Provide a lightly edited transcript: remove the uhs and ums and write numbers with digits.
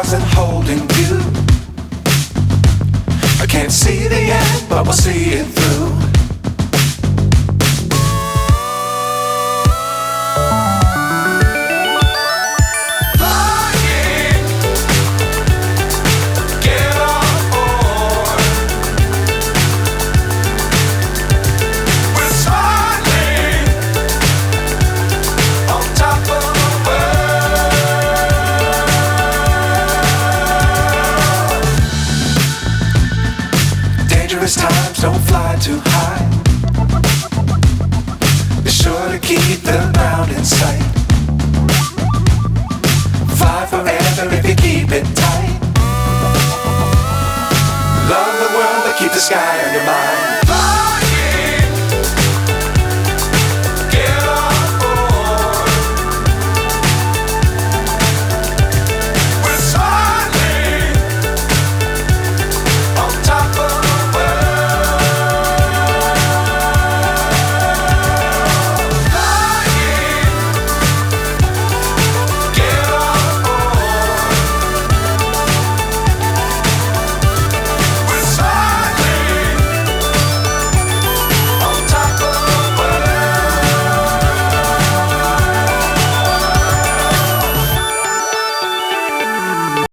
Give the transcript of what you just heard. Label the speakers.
Speaker 1: stars and holding you. I can't see the end, but we'll see it through. Times don't fly too high. Be sure to keep the ground in sight. Fly forever if you keep it tight. Love the world but keep the sky on your mind.